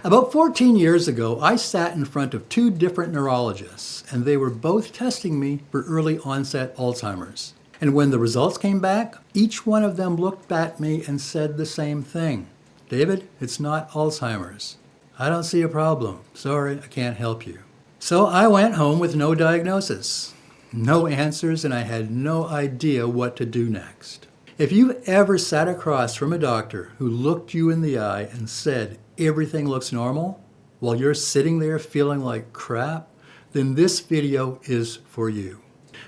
About 14 years ago, I sat in front of two different neurologists, and they were both testing me for early onset Alzheimer's. And when the results came back, each one of them looked at me and said the same thing. David, it's not Alzheimer's. I don't see a problem. Sorry, I can't help you. So I went home with no diagnosis, no answers, and I had no idea what to do next. If you've ever sat across from a doctor who looked you in the eye and said everything looks normal while you're sitting there feeling like crap, then this video is for you.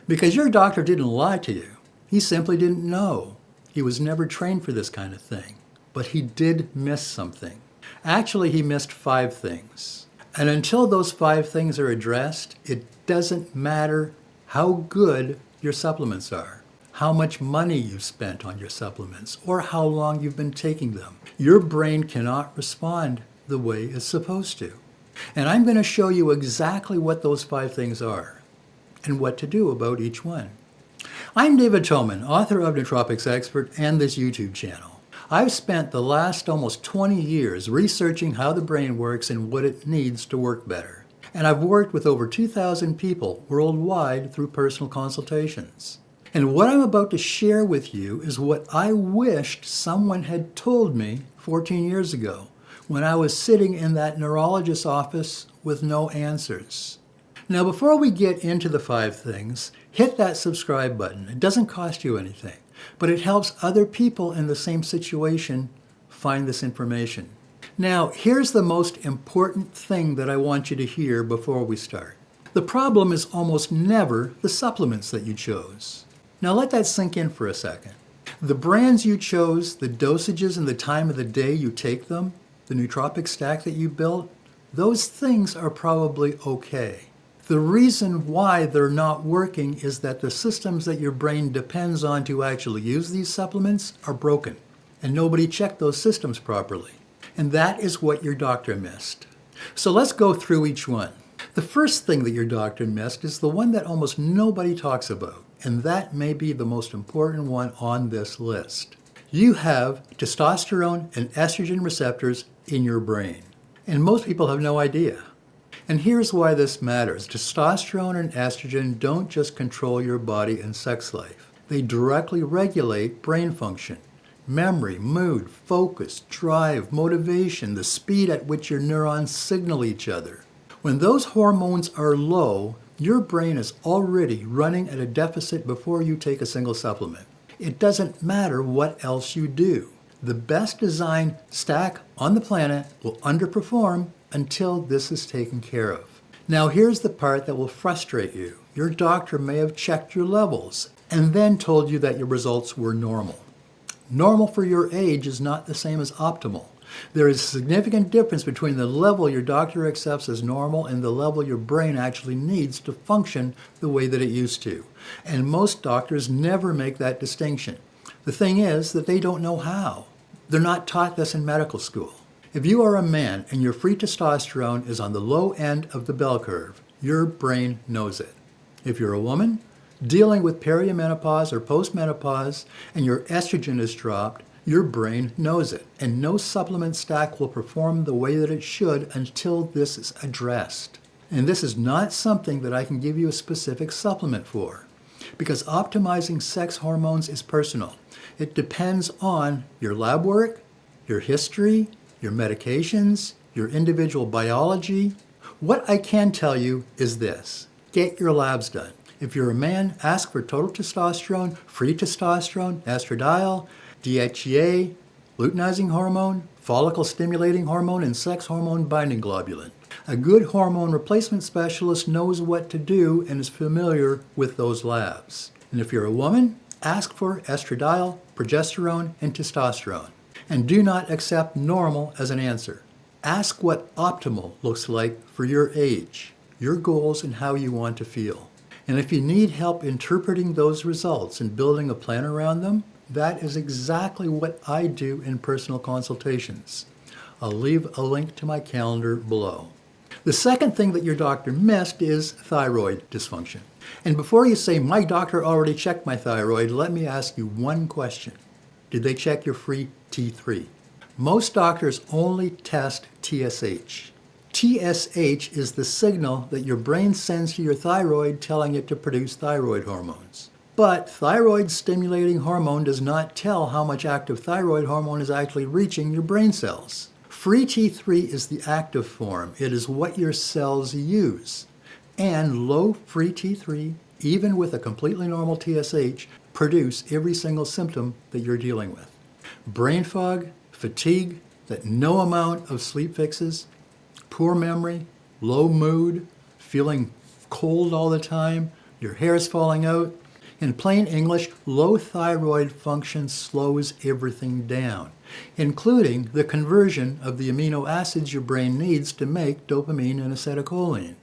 Because your doctor didn't lie to you. He simply didn't know. He was never trained for this kind of thing. But he did miss something. Actually, he missed 5 things. And until those 5 things are addressed, it doesn't matter how good your supplements are, how much money you've spent on your supplements, or how long you've been taking them. Your brain cannot respond the way it's supposed to. And I'm going to show you exactly what those 5 things are and what to do about each one. I'm David Tomen, author of Nootropics Expert and this YouTube channel. I've spent the last almost 20 years researching how the brain works and what it needs to work better. And I've worked with over 2,000 people worldwide through personal consultations. And what I'm about to share with you is what I wished someone had told me 14 years ago when I was sitting in that neurologist's office with no answers. Now, before we get into the 5 things, hit that subscribe button. It doesn't cost you anything, but it helps other people in the same situation find this information. Now, here's the most important thing that I want you to hear before we start. The problem is almost never the supplements that you chose. Now, let that sink in for a second. The brands you chose, the dosages and the time of the day you take them, the nootropic stack that you built, those things are probably okay. The reason why they're not working is that the systems that your brain depends on to actually use these supplements are broken, and nobody checked those systems properly. And that is what your doctor missed. So let's go through each one. The first thing that your doctor missed is the one that almost nobody talks about, and that may be the most important one on this list. You have testosterone and estrogen receptors in your brain, and most people have no idea. And here's why this matters. Testosterone and estrogen don't just control your body and sex life. They directly regulate brain function, memory, mood, focus, drive, motivation, the speed at which your neurons signal each other. When those hormones are low, your brain is already running at a deficit before you take a single supplement. It doesn't matter what else you do. The best designed stack on the planet will underperform until this is taken care of. Now here's the part that will frustrate you. Your doctor may have checked your levels and then told you that your results were normal. Normal for your age is not the same as optimal. There is a significant difference between the level your doctor accepts as normal and the level your brain actually needs to function the way that it used to. And most doctors never make that distinction. The thing is that they don't know how. They're not taught this in medical school. If you are a man and your free testosterone is on the low end of the bell curve, your brain knows it. If you're a woman dealing with perimenopause or postmenopause and your estrogen is dropped, your brain knows it. And no supplement stack will perform the way that it should until this is addressed. And this is not something that I can give you a specific supplement for, because optimizing sex hormones is personal. It depends on your lab work, your history, your medications, your individual biology. What I can tell you is this: get your labs done. If you're a man, ask for total testosterone, free testosterone, estradiol, DHEA, luteinizing hormone, follicle stimulating hormone, and sex hormone binding globulin. A good hormone replacement specialist knows what to do and is familiar with those labs. And if you're a woman, ask for estradiol, progesterone, and testosterone. And do not accept normal as an answer. Ask what optimal looks like for your age, your goals, and how you want to feel. And if you need help interpreting those results and building a plan around them, that is exactly what I do in personal consultations. I'll leave a link to my calendar below. The second thing that your doctor missed is thyroid dysfunction. And before you say, my doctor already checked my thyroid, let me ask you one question. Did they check your free T3? Most doctors only test TSH. TSH is the signal that your brain sends to your thyroid telling it to produce thyroid hormones. But thyroid-stimulating hormone does not tell how much active thyroid hormone is actually reaching your brain cells. Free T3 is the active form. It is what your cells use. And low free T3, even with a completely normal TSH, produce every single symptom that you're dealing with. Brain fog, fatigue that no amount of sleep fixes, poor memory, low mood, feeling cold all the time, your hair's falling out. In plain English, low thyroid function slows everything down, including the conversion of the amino acids your brain needs to make dopamine and acetylcholine,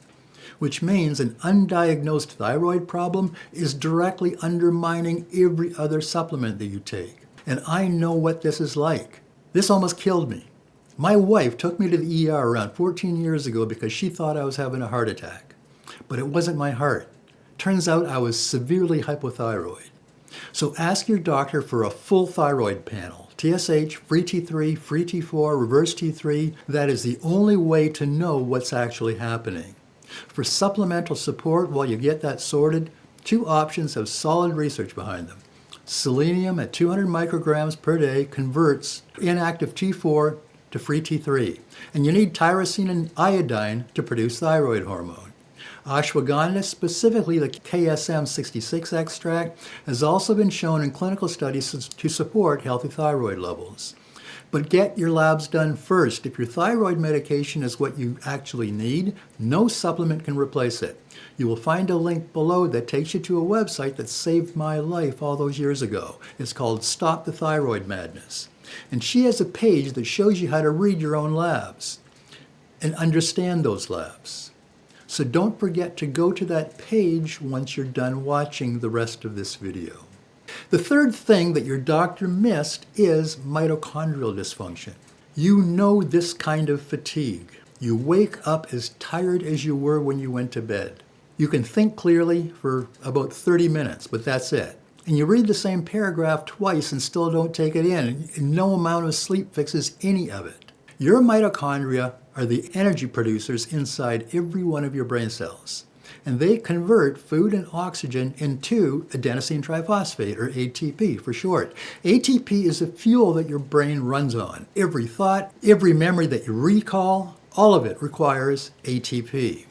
which means an undiagnosed thyroid problem is directly undermining every other supplement that you take. And I know what this is like. This almost killed me. My wife took me to the ER around 14 years ago because she thought I was having a heart attack. But it wasn't my heart. Turns out I was severely hypothyroid. So ask your doctor for a full thyroid panel. TSH, free T3, free T4, reverse T3. That is the only way to know what's actually happening. For supplemental support while you get that sorted, two options have solid research behind them. Selenium at 200 micrograms per day converts inactive T4 to free T3. And you need tyrosine iodine to produce thyroid hormone. Ashwagandha, specifically the KSM66 extract, has also been shown in clinical studies to support healthy thyroid levels. But get your labs done first. If your thyroid medication is what you actually need, no supplement can replace it. You will find a link below that takes you to a website that saved my life all those years ago. It's called Stop the Thyroid Madness. And she has a page that shows you how to read your own labs and understand those labs. So don't forget to go to that page once you're done watching the rest of this video. The third thing that your doctor missed is mitochondrial dysfunction. You know this kind of fatigue. You wake up as tired as you were when you went to bed. You can think clearly for about 30 minutes, but that's it. And you read the same paragraph twice and still don't take it in. No amount of sleep fixes any of it. Your mitochondria are the energy producers inside every one of your brain cells. And they convert food and oxygen into adenosine triphosphate, or ATP for short. ATP is the fuel that your brain runs on. Every thought, every memory that you recall, all of it requires ATP.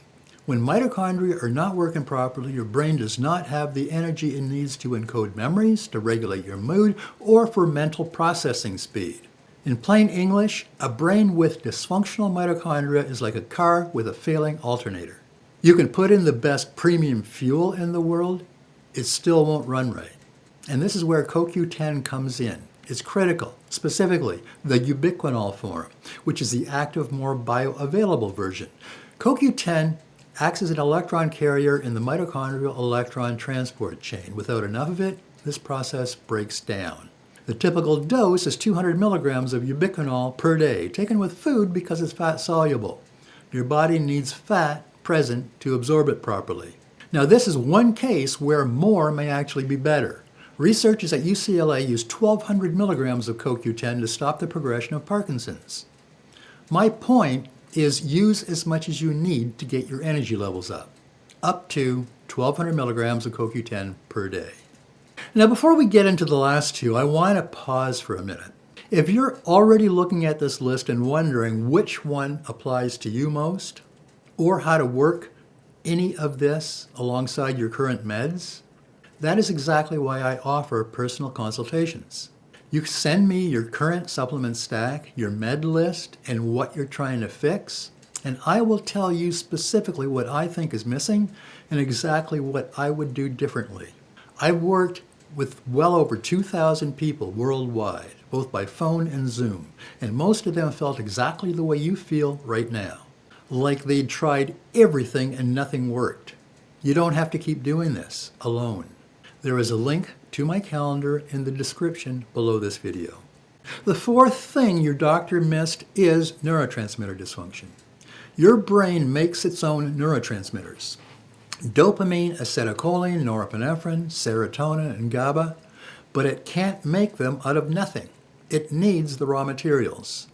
When mitochondria are not working properly, your brain does not have the energy it needs to encode memories, to regulate your mood, or for mental processing speed. In plain English, a brain with dysfunctional mitochondria is like a car with a failing alternator. You can put in the best premium fuel in the world, it still won't run right. And this is where CoQ10 comes in. It's critical, specifically the ubiquinol form, which is the active, more bioavailable version. CoQ10 acts as an electron carrier in the mitochondrial electron transport chain. Without enough of it, this process breaks down. The typical dose is 200 milligrams of ubiquinol per day, taken with food because it's fat soluble. Your body needs fat present to absorb it properly. Now, this is one case where more may actually be better. Researchers at UCLA used 1,200 milligrams of CoQ10 to stop the progression of Parkinson's. My point is use as much as you need to get your energy levels up to 1,200 milligrams of CoQ10 per day. Now, before we get into the last two, I want to pause for a minute. If you're already looking at this list and wondering which one applies to you most, or how to work any of this alongside your current meds, that is exactly why I offer personal consultations. You send me your current supplement stack, your med list, and what you're trying to fix, and I will tell you specifically what I think is missing and exactly what I would do differently. I've worked with well over 2,000 people worldwide, both by phone and Zoom, and most of them felt exactly the way you feel right now, like they'd tried everything and nothing worked. You don't have to keep doing this alone. There is a link to my calendar in the description below this video. The fourth thing your doctor missed is neurotransmitter dysfunction. Your brain makes its own neurotransmitters. Dopamine, acetylcholine, norepinephrine, serotonin, and GABA, but it can't make them out of nothing. It needs the raw materials.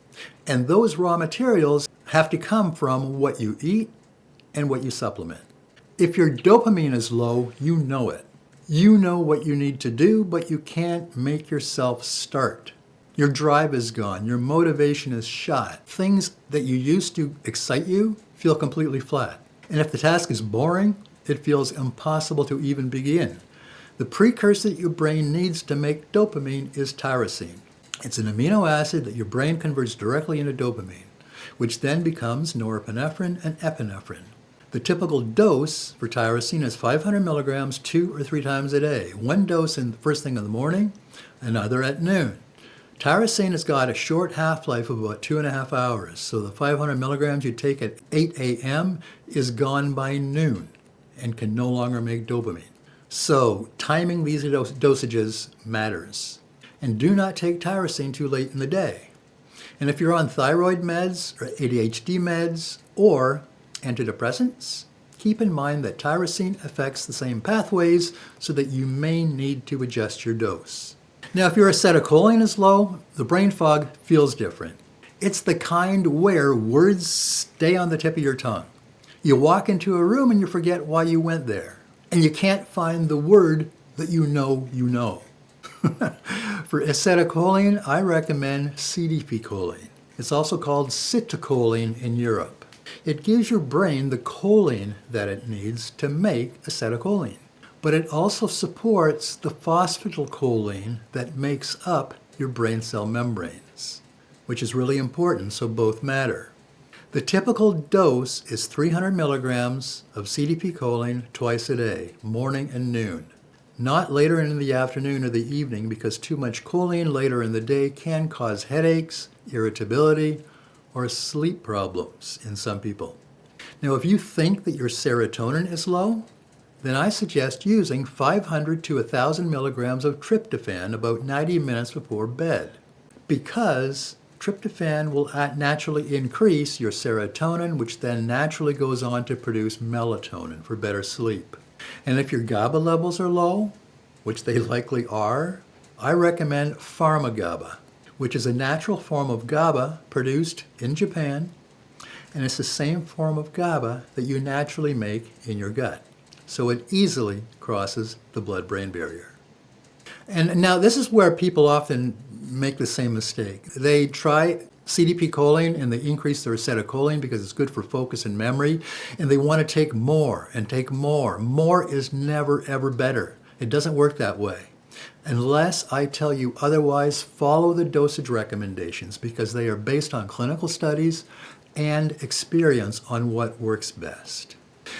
And those raw materials have to come from what you eat and what you supplement. If your dopamine is low, you know it. You know what you need to do, but you can't make yourself start. Your drive is gone. Your motivation is shot. Things that you used to excite you feel completely flat. And if the task is boring, it feels impossible to even begin. The precursor that your brain needs to make dopamine is tyrosine. It's an amino acid that your brain converts directly into dopamine, which then becomes norepinephrine and epinephrine. The typical dose for tyrosine is 500 milligrams 2 or 3 times a day. One dose in the first thing in the morning, another at noon. Tyrosine has got a short half-life of about 2.5 hours, so the 500 milligrams you take at 8 a.m. is gone by noon and can no longer make dopamine. So timing these dosages matters. And do not take tyrosine too late in the day. And if you're on thyroid meds or ADHD meds or antidepressants, keep in mind that tyrosine affects the same pathways so that you may need to adjust your dose. Now, if your acetylcholine is low, the brain fog feels different. It's the kind where words stay on the tip of your tongue. You walk into a room and you forget why you went there. And you can't find the word that you know you know. For acetylcholine, I recommend CDP-Choline. It's also called acetylcholine in Europe. It gives your brain the choline that it needs to make acetylcholine. But it also supports the phosphatidylcholine that makes up your brain cell membranes, which is really important, so both matter. The typical dose is 300 milligrams of CDP-Choline twice a day, morning and noon. Not later in the afternoon or the evening, because too much choline later in the day can cause headaches, irritability, or sleep problems in some people. Now, if you think that your serotonin is low, then I suggest using 500 to 1,000 milligrams of tryptophan about 90 minutes before bed, because tryptophan will naturally increase your serotonin, which then naturally goes on to produce melatonin for better sleep. And if your GABA levels are low, which they likely are, I recommend PharmaGABA, which is a natural form of GABA produced in Japan, and it's the same form of GABA that you naturally make in your gut. So it easily crosses the blood-brain barrier. And now this is where people often make the same mistake. They try CDP-Choline and they increase their acetylcholine because it's good for focus and memory, and they want to take more and take more. More is never, ever better. It doesn't work that way. Unless I tell you otherwise, follow the dosage recommendations because they are based on clinical studies and experience on what works best.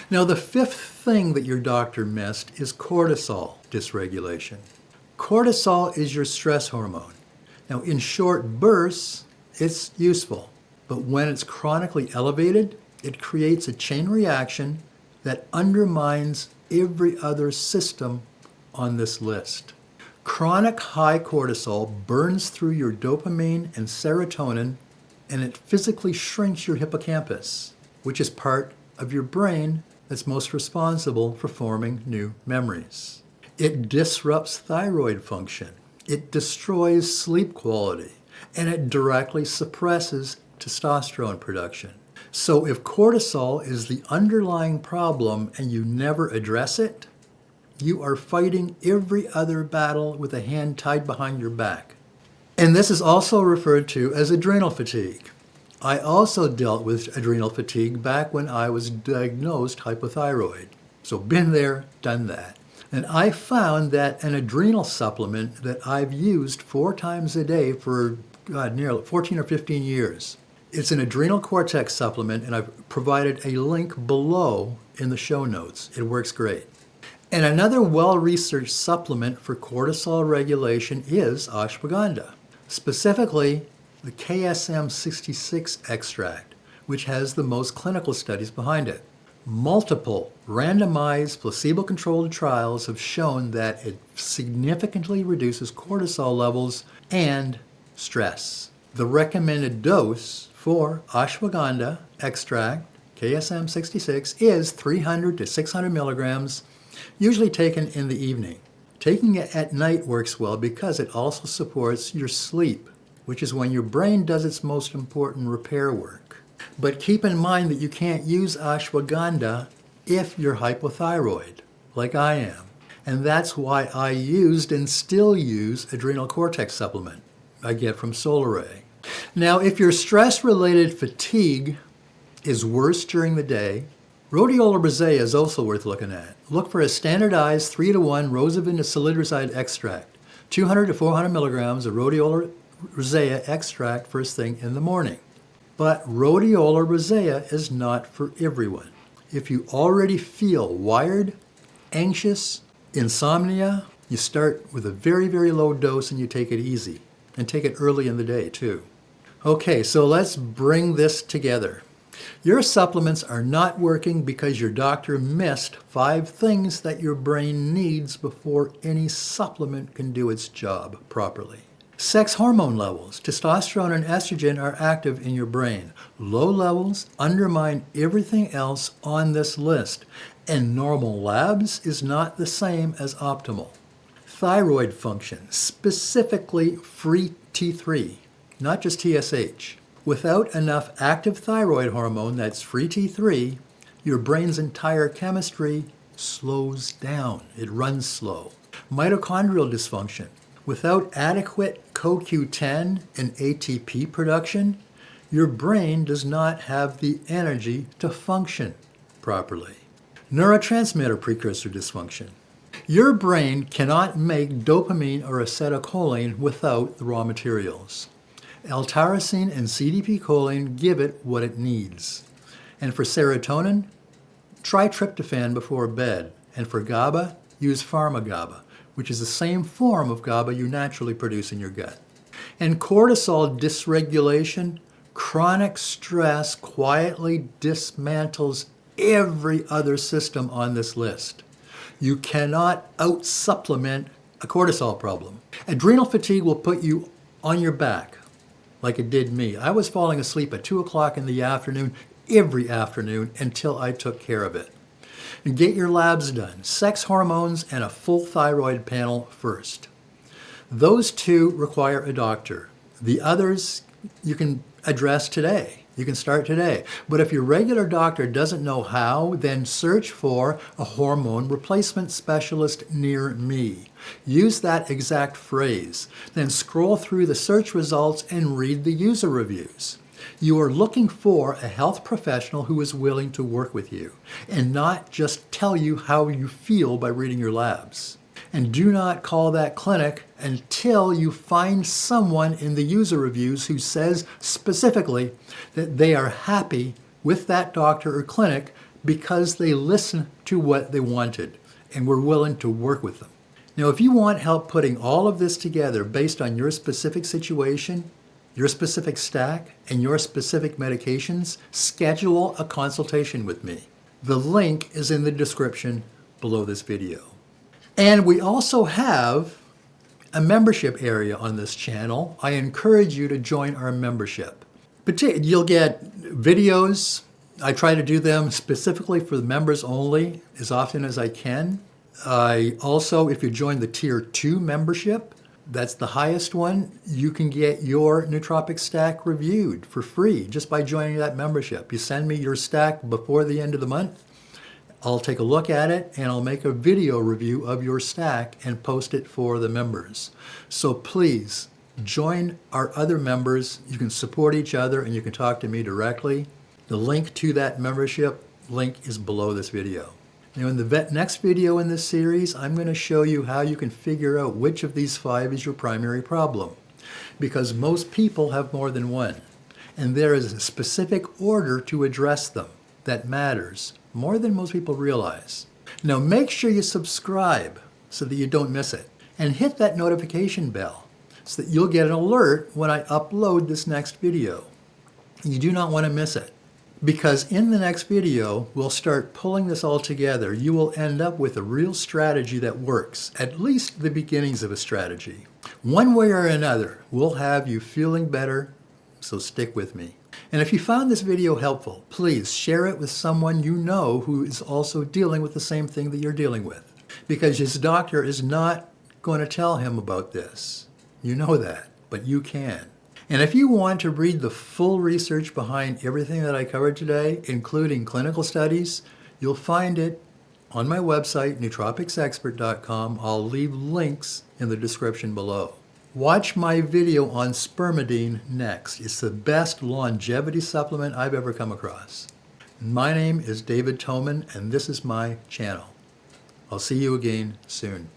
Now, the fifth thing that your doctor missed is cortisol dysregulation. Cortisol is your stress hormone. Now, in short bursts, it's useful, but when it's chronically elevated, it creates a chain reaction that undermines every other system on this list. Chronic high cortisol burns through your dopamine and serotonin, and it physically shrinks your hippocampus, which is part of your brain that's most responsible for forming new memories. It disrupts thyroid function. It destroys sleep quality, and it directly suppresses testosterone production. So if cortisol is the underlying problem and you never address it, you are fighting every other battle with a hand tied behind your back. And this is also referred to as adrenal fatigue. I also dealt with adrenal fatigue back when I was diagnosed hypothyroid. So been there, done that. And I found that an adrenal supplement that I've used 4 times a day for nearly 14 or 15 years. It's an adrenal cortex supplement, and I've provided a link below in the show notes. It works great. And another well-researched supplement for cortisol regulation is ashwagandha, specifically the KSM-66 extract, which has the most clinical studies behind it. Multiple randomized placebo-controlled trials have shown that it significantly reduces cortisol levels and stress. The recommended dose for ashwagandha extract, KSM-66, is 300 to 600 milligrams, usually taken in the evening. Taking it at night works well because it also supports your sleep which is when your brain does its most important repair work. But keep in mind that you can't use ashwagandha if you're hypothyroid, like I am. And that's why I used and still use adrenal cortex supplement I get from Solaray. Now, if your stress-related fatigue is worse during the day, Rhodiola Rosea is also worth looking at. Look for a standardized 3-to-1 rosavind to salidroside extract, 200 to 400 milligrams of Rhodiola Rosea extract first thing in the morning. But Rhodiola Rosea is not for everyone. If you already feel wired, anxious, insomnia, you start with a very, very low dose and you take it easy. And take it early in the day, too. Okay, so let's bring this together. Your supplements are not working because your doctor missed 5 things that your brain needs before any supplement can do its job properly. Sex hormone levels, testosterone and estrogen, are active in your brain. Low levels undermine everything else on this list, and normal labs is not the same as optimal. Thyroid function, specifically free T3, not just TSH. Without enough active thyroid hormone, that's free T3, your brain's entire chemistry slows down. It runs slow. Mitochondrial dysfunction. Without adequate CoQ10 and ATP production, your brain does not have the energy to function properly. Neurotransmitter precursor dysfunction. Your brain cannot make dopamine or acetylcholine without the raw materials. L-tyrosine and CDP-Choline give it what it needs. And for serotonin, try Tryptophan before bed. And for GABA, use PharmaGABA, which is the same form of GABA you naturally produce in your gut. And cortisol dysregulation, chronic stress quietly dismantles every other system on this list. You cannot out-supplement a cortisol problem. Adrenal fatigue will put you on your back, like it did me. I was falling asleep at 2 o'clock in the afternoon, every afternoon, until I took care of it. And get your labs done, sex hormones and a full thyroid panel first. Those 2 require a doctor. The others you can address today. You can start today. But if your regular doctor doesn't know how, then search for a hormone replacement specialist near me. Use that exact phrase. Then scroll through the search results and read the user reviews. You are looking for a health professional who is willing to work with you and not just tell you how you feel by reading your labs. And do not call that clinic until you find someone in the user reviews who says specifically that they are happy with that doctor or clinic because they listened to what they wanted and were willing to work with them. Now, if you want help putting all of this together based on your specific situation, your specific stack, and your specific medications, schedule a consultation with me. The link is in the description below this video. And we also have a membership area on this channel. I encourage you to join our membership. You'll get videos. I try to do them specifically for the members only as often as I can. I also, if you join the Tier 2 membership, that's the highest one, you can get your nootropic stack reviewed for free just by joining that membership. You send me your stack before the end of the month. I'll take a look at it and I'll make a video review of your stack and post it for the members. So please join our other members. You can support each other and you can talk to me directly. The link to that membership link is below this video. Now in the next video in this series, I'm going to show you how you can figure out which of these 5 is your primary problem. Because most people have more than one. And there is a specific order to address them that matters more than most people realize. Now make sure you subscribe so that you don't miss it. And hit that notification bell so that you'll get an alert when I upload this next video. You do not want to miss it. Because in the next video, we'll start pulling this all together. You will end up with a real strategy that works, at least the beginnings of a strategy. One way or another, we'll have you feeling better, so stick with me. And if you found this video helpful, please share it with someone you know who is also dealing with the same thing that you're dealing with. Because his doctor is not going to tell him about this. You know that, but you can. And if you want to read the full research behind everything that I covered today, including clinical studies, you'll find it on my website, nootropicsexpert.com. I'll leave links in the description below. Watch my video on spermidine next. It's the best longevity supplement I've ever come across. My name is David Tomen, and this is my channel. I'll see you again soon.